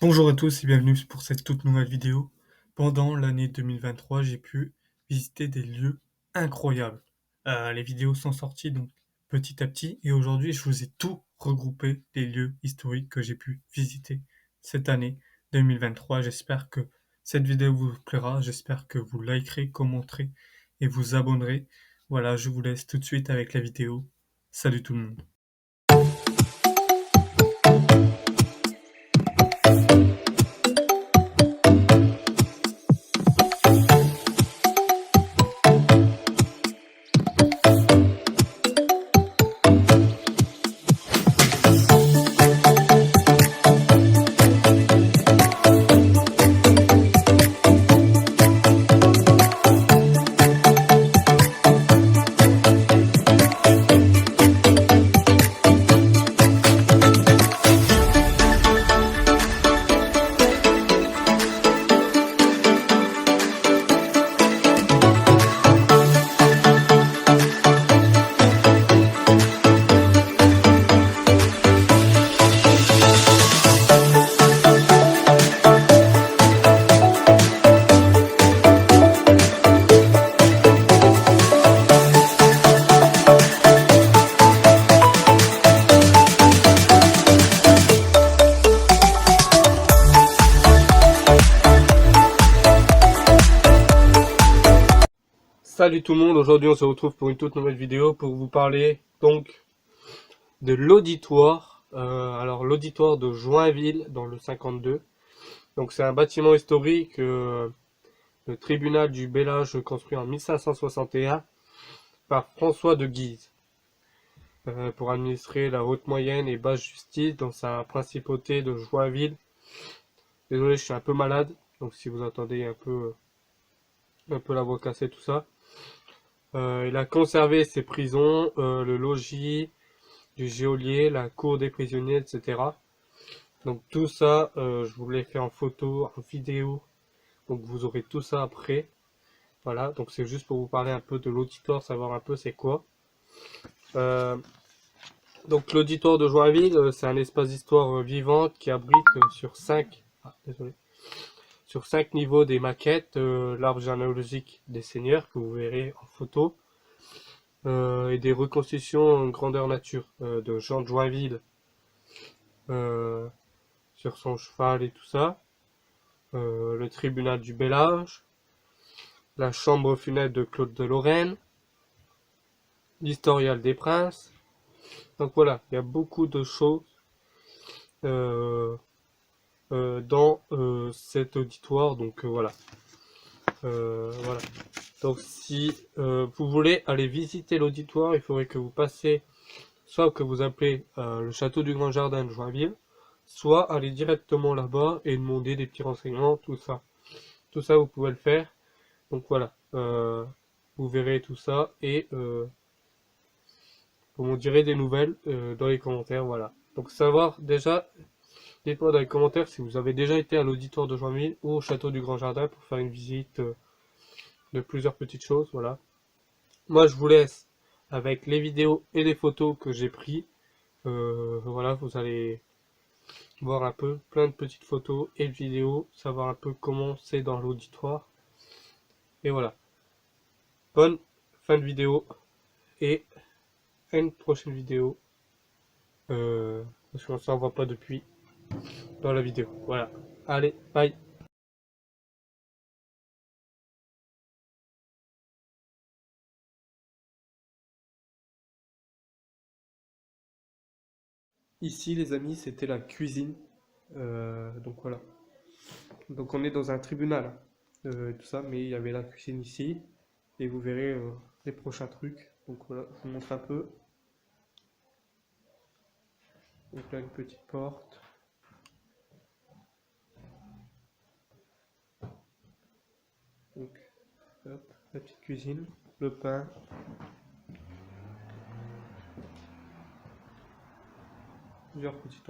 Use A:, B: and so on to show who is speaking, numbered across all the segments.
A: Bonjour à tous et bienvenue pour cette toute nouvelle vidéo. Pendant l'année 2023, j'ai pu visiter des lieux incroyables. Les vidéos sont sorties donc petit à petit et aujourd'hui, je vous ai tout regroupé des lieux historiques que j'ai pu visiter cette année 2023. J'espère que cette vidéo vous plaira. J'espère que vous likerez, commenterez et vous abonnerez. Voilà, je vous laisse tout de suite avec la vidéo. Salut tout le monde. Salut tout le monde, aujourd'hui on se retrouve pour une toute nouvelle vidéo pour vous parler donc de l'auditoire. Alors l'auditoire de Joinville dans le 52. Donc c'est un bâtiment historique, le tribunal du Bel Âge construit en 1561 par François de Guise pour administrer la haute moyenne et basse justice dans sa principauté de Joinville. Désolé, je suis un peu malade, donc si vous entendez un peu la voix cassée, tout ça. Il a conservé ses prisons, le logis du geôlier, la cour des prisonniers, etc. Donc tout ça, je vous l'ai fait en photo, en vidéo. Donc vous aurez tout ça après. Voilà, donc c'est juste pour vous parler un peu de l'auditoire, savoir un peu c'est quoi. Euh, donc l'auditoire de Joinville, c'est un espace d'histoire vivante qui abrite sur 5 niveaux des maquettes, l'arbre généalogique des seigneurs que vous verrez en photo, et des reconstitutions en grandeur nature de Jean de Joinville euh, sur son cheval et tout ça, le tribunal du Bel Âge, la chambre funèbre de Claude de Lorraine, l'historial des princes. Donc voilà, il y a beaucoup de choses euh, dans cet auditoire. Donc voilà. Voilà. Donc si vous voulez aller visiter l'auditoire, il faudrait que vous passez, soit que vous appelez le château du Grand Jardin de Joinville, soit aller directement là-bas et demander des petits renseignements, tout ça. Tout ça, vous pouvez le faire. Donc voilà, vous verrez tout ça et vous m'en direz des nouvelles dans les commentaires, voilà. Donc savoir déjà, dites-moi dans les commentaires si vous avez déjà été à l'auditoire de Joinville ou au château du Grand Jardin pour faire une visite de plusieurs petites choses, voilà. Moi je vous laisse avec les vidéos et les photos que j'ai pris. Voilà, vous allez voir un peu plein de petites photos et de vidéos, savoir un peu comment c'est dans l'auditoire. Et voilà. Bonne fin de vidéo et à une prochaine vidéo. Parce qu'on s'en voit pas depuis dans la vidéo. Voilà. Allez, bye. Ici, les amis, c'était la cuisine. Donc voilà. Donc on est dans un tribunal, hein, tout ça, mais il y avait la cuisine ici. Et vous verrez les prochains trucs. Donc voilà, je vous montre un peu. Donc là, une petite porte. Donc, hop, la petite cuisine. Le pain. Plusieurs petites...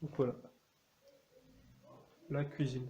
A: donc voilà, la cuisine.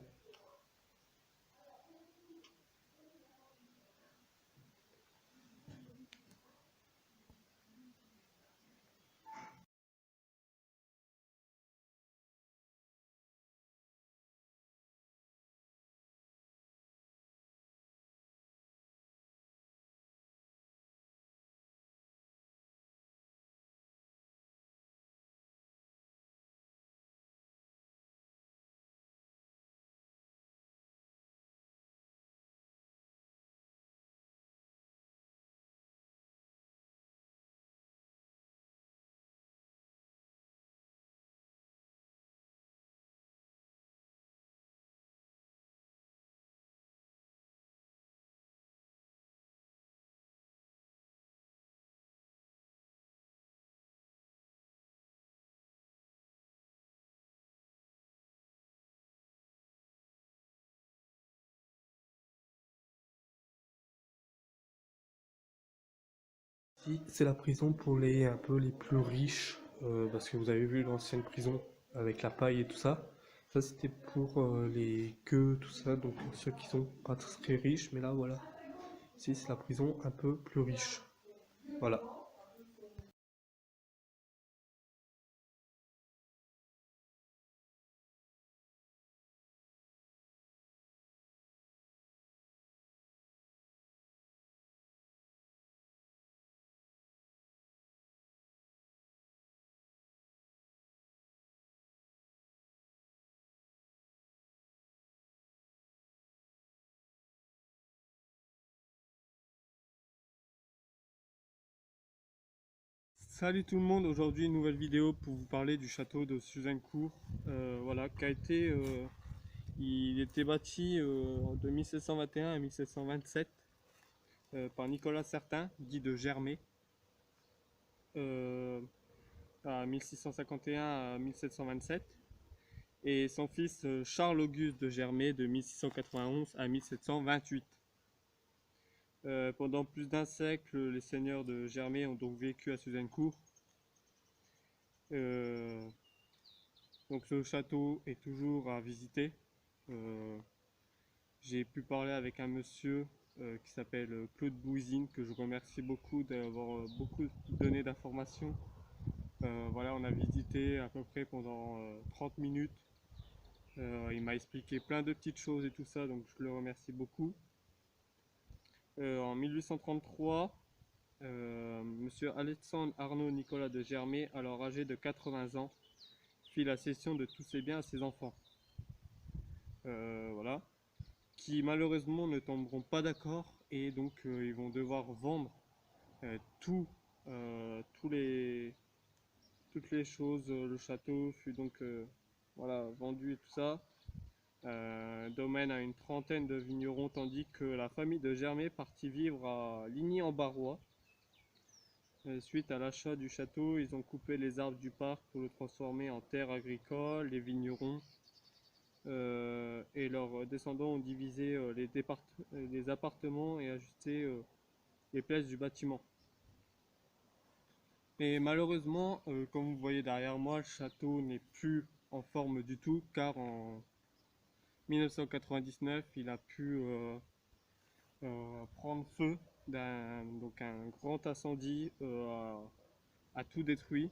A: Ici, c'est la prison pour les un peu les plus riches, parce que vous avez vu l'ancienne prison avec la paille et tout ça. Ça, c'était pour les queues, tout ça, donc ceux qui sont pas très riches, mais là, voilà. Ici, c'est la prison un peu plus riche. Voilà. Salut tout le monde, aujourd'hui une nouvelle vidéo pour vous parler du château de Suzancourt, voilà, il était bâti de 1721 à 1727 par Nicolas Certain, dit de Germay, euh, à 1651 à 1727, et son fils Charles-Auguste de Germay de 1691 à 1728. Pendant plus d'un siècle, les seigneurs de Germay ont donc vécu à Suzancourt. Donc ce château est toujours à visiter. J'ai pu parler avec un monsieur qui s'appelle Claude Bouisine, que je remercie beaucoup d'avoir beaucoup donné d'informations. Voilà, on a visité à peu près pendant 30 minutes. Il m'a expliqué plein de petites choses et tout ça, donc je le remercie beaucoup. En 1833, monsieur Alexandre Arnaud Nicolas de Germay, alors âgé de 80 ans, fit la cession de tous ses biens à ses enfants. Voilà. Qui malheureusement ne tomberont pas d'accord et donc ils vont devoir vendre tout, toutes les choses. Le château fut donc voilà, vendu et tout ça. Domaine à une trentaine de vignerons, tandis que la famille de Germay partit vivre à Ligny-en-Barrois. Suite à l'achat du château, ils ont coupé les arbres du parc pour le transformer en terre agricole. Les vignerons et leurs descendants ont divisé les appartements et ajusté les places du bâtiment. Et malheureusement, comme vous voyez derrière moi, le château n'est plus en forme du tout, car en 1999, il a pu prendre feu donc un grand incendie a tout détruit.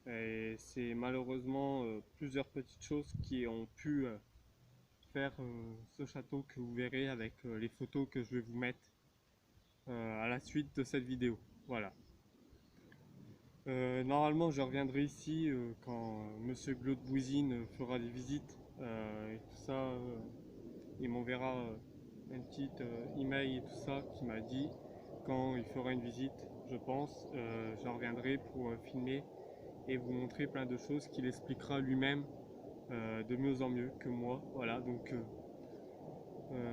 A: Et c'est malheureusement plusieurs petites choses qui ont pu faire ce château que vous verrez avec les photos que je vais vous mettre à la suite de cette vidéo. Voilà. Normalement je reviendrai ici quand monsieur Claude Bouisine fera des visites et tout ça. Il m'enverra une petite email et tout ça qui m'a dit quand il fera une visite, je pense. Je reviendrai pour filmer et vous montrer plein de choses qu'il expliquera lui-même de mieux en mieux que moi. Voilà, donc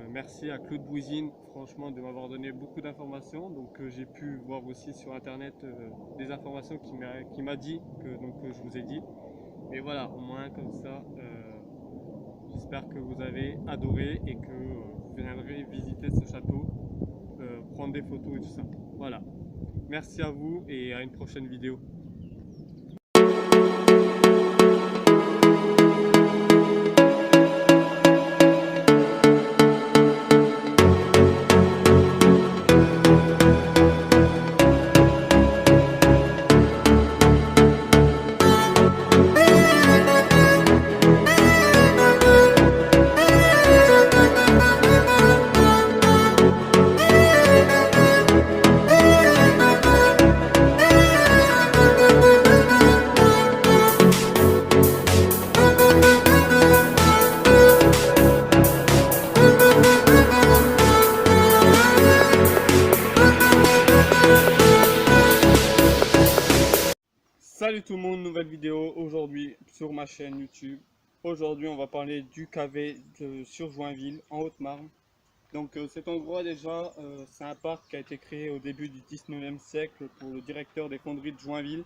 A: merci à Claude Bouisine, franchement, de m'avoir donné beaucoup d'informations. Donc j'ai pu voir aussi sur internet des informations qu'il m'a dit, que je vous ai dit. Mais voilà, au moins comme ça, j'espère que vous avez adoré et que vous viendrez visiter ce château, prendre des photos et tout ça. Voilà, merci à vous et à une prochaine vidéo. Salut tout le monde, nouvelle vidéo aujourd'hui sur ma chaîne YouTube. Aujourd'hui on va parler du KV sur Joinville en Haute-Marne. Donc cet endroit déjà, c'est un parc qui a été créé au début du 19e siècle pour le directeur des fonderies de Joinville.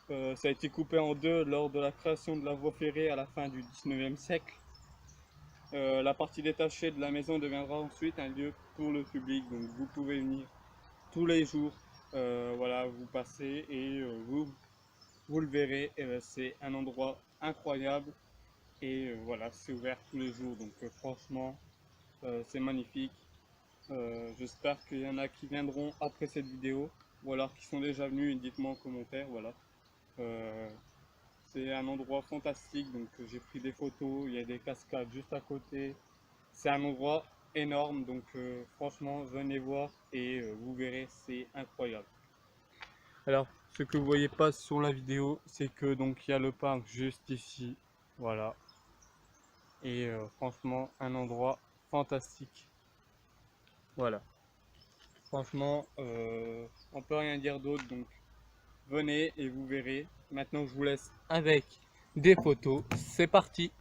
A: Ça a été coupé en deux lors de la création de la voie ferrée à la fin du 19e siècle. La partie détachée de la maison deviendra ensuite un lieu pour le public, donc vous pouvez venir
B: tous les jours. Voilà, vous passez et vous le verrez, c'est un endroit incroyable et voilà, c'est ouvert tous les jours. Donc franchement, c'est magnifique. J'espère qu'il y en a qui viendront après cette vidéo ou alors qui sont déjà venus. Dites-moi en commentaire. Voilà. Euh, c'est un endroit fantastique. Donc j'ai pris des photos. Il y a des cascades juste à côté. C'est un endroit énorme. Donc franchement, venez voir et vous verrez, c'est incroyable. Alors, ce que vous voyez pas sur la vidéo, c'est que donc il y a le parc juste ici. Voilà. Et franchement, un endroit fantastique. Voilà. Franchement, on peut rien dire d'autre, donc venez et vous verrez. Maintenant, je vous laisse avec des photos. C'est parti!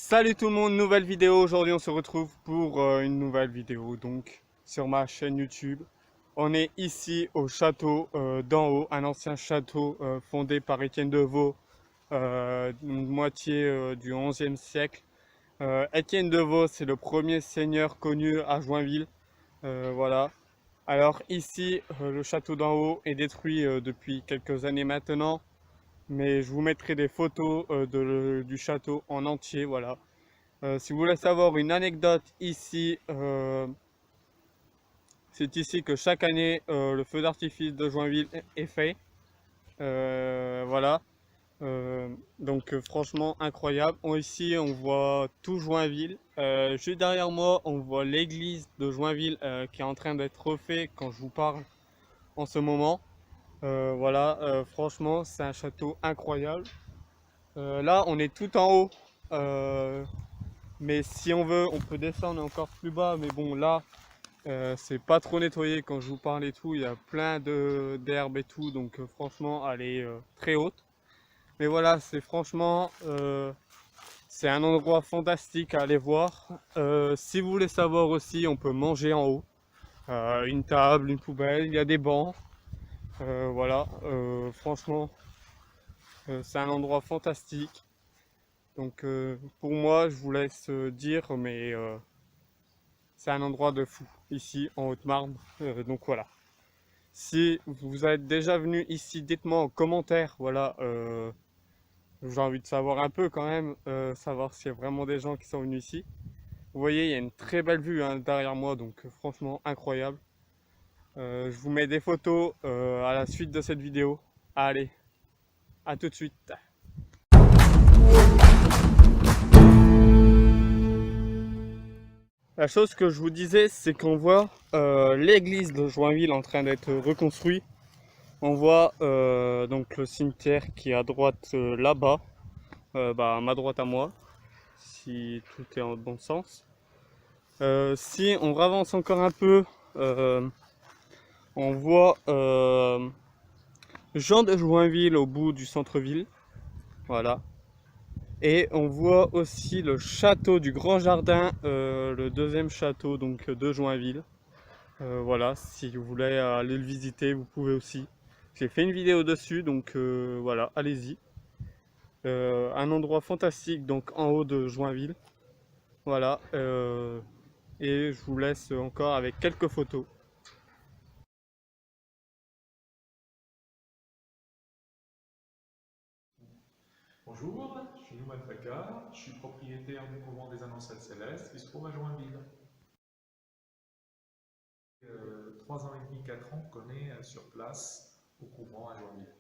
B: Salut tout le monde, nouvelle vidéo. Aujourd'hui, on se retrouve pour une nouvelle vidéo donc sur ma chaîne YouTube. On est ici au château d'en haut, un ancien château fondé par Étienne de Vaux, une moitié du XIe siècle. Étienne de Vaux, c'est le premier seigneur connu à Joinville. Voilà. Alors ici, le château d'en haut est détruit depuis quelques années maintenant, mais je vous mettrai des photos du château en entier. Voilà. Si vous voulez savoir une anecdote ici, c'est ici que chaque année le feu d'artifice de Joinville est fait. Voilà. Donc franchement incroyable. Ici on voit tout Joinville. Juste derrière moi on voit l'église de Joinville qui est en train d'être refait quand je vous parle en ce moment. Voilà, franchement c'est un château incroyable. Là on est tout en haut. Mais si on veut on peut descendre encore plus bas. Mais bon là c'est pas trop nettoyé quand je vous parle et tout. Il y a plein d'herbes et tout. Donc franchement elle est très haute. Mais voilà, c'est franchement, c'est un endroit fantastique à aller voir. Si vous voulez savoir aussi, on peut manger en haut. Une table, une poubelle, il y a des bancs. Voilà, franchement, c'est un endroit fantastique. Donc pour moi, je vous laisse dire, mais c'est un endroit de fou, ici en Haute-Marne. Donc voilà. Si vous êtes déjà venu ici, dites-moi en commentaire, voilà. J'ai envie de savoir un peu quand même, savoir s'il y a vraiment des gens qui sont venus ici. Vous voyez, il y a une très belle vue hein, derrière moi, donc franchement incroyable. Je vous mets des photos à la suite de cette vidéo. Allez, à tout de suite. La chose que je vous disais, c'est qu'on voit l'église de Joinville en train d'être reconstruite. On voit donc le cimetière qui est à droite là-bas, à ma droite à moi, si tout est en bon sens. Si on avance encore un peu, on voit Jean de Joinville au bout du centre-ville. Voilà. Et on voit aussi le château du Grand Jardin, le deuxième château donc, de Joinville. Voilà, si vous voulez aller le visiter, vous pouvez aussi. J'ai fait une vidéo dessus, donc voilà, allez-y. Un endroit fantastique donc en haut de Joinville. Voilà. Et je vous laisse encore avec quelques photos.
C: Bonjour, je suis Nouman Fakar, je suis propriétaire du couvent des Annoncelles Célestes qui se trouve à Joinville. 3 ans et demi, 4 ans qu'on est sur place au couvent à Joinville.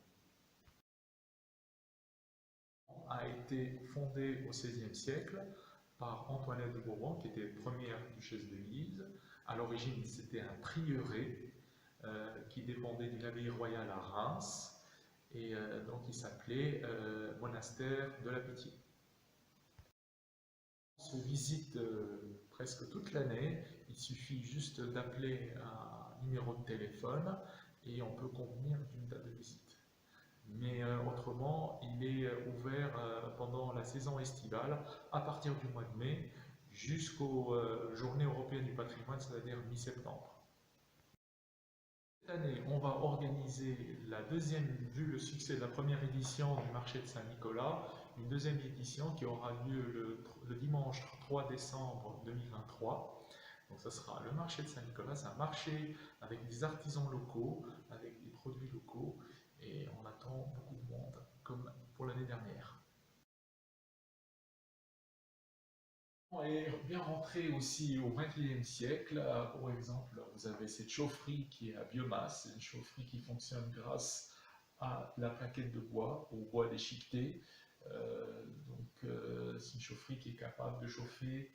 C: A été fondé au XVIe siècle par Antoinette de Bourbon, qui était première duchesse de Guise. À l'origine, c'était un prieuré qui dépendait d'une abbaye royale à Reims, et donc il s'appelait Monastère de la Pitié. On se visite presque toute l'année. Il suffit juste d'appeler un numéro de téléphone et on peut convenir d'une date de visite. Mais autrement, il est ouvert pendant la saison estivale, à partir du mois de mai jusqu'aux Journées européennes du patrimoine, c'est-à-dire mi-septembre. Cette année, on va organiser la deuxième, vu le succès de la première édition du marché de Saint-Nicolas, une deuxième édition qui aura lieu le dimanche 3 décembre 2023. Donc ça sera le marché de Saint-Nicolas, c'est un marché avec des artisans locaux, avec des produits locaux, et on attend beaucoup de monde, comme pour l'année dernière. On est bien rentré aussi au XXIe siècle. Par exemple, vous avez cette chaufferie qui est à biomasse, une chaufferie qui fonctionne grâce à la plaquette de bois, au bois déchiqueté. C'est une chaufferie qui est capable de chauffer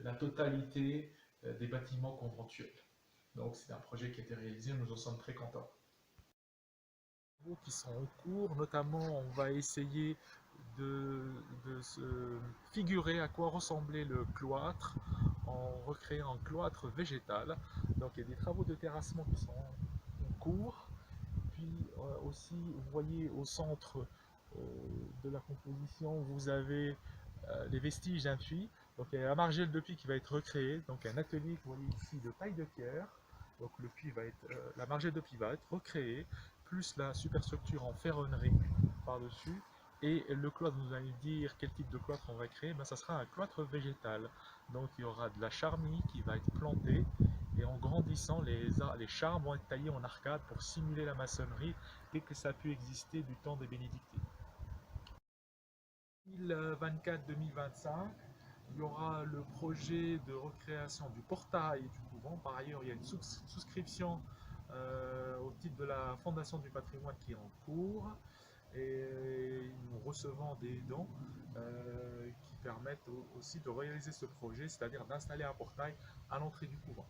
C: la totalité des bâtiments conventuels. Donc, c'est un projet qui a été réalisé, nous en sommes très contents. Qui sont en cours, notamment on va essayer de se figurer à quoi ressemblait le cloître en recréant un cloître végétal. Donc il y a des travaux de terrassement qui sont en cours. Puis aussi, vous voyez au centre de la composition, vous avez les vestiges d'un puits. Donc il y a la margelle de puits qui va être recréée. Donc un atelier que vous voyez ici de taille de pierre. Donc le puits va être, la margelle de puits va être recréée, plus la superstructure en ferronnerie par-dessus. Et le cloître, vous allez me dire quel type de cloître on va créer, ben, ça sera un cloître végétal. Donc il y aura de la charmille qui va être plantée, et en grandissant, les chars vont être taillés en arcade pour simuler la maçonnerie dès que ça a pu exister du temps des bénédictines. 2024-2025, il y aura le projet de recréation du portail du couvent. Par ailleurs, il y a une souscription au titre de la Fondation du patrimoine qui est en cours, et nous recevons des dons qui permettent aussi de réaliser ce projet, c'est-à-dire d'installer un portail à l'entrée du couvent.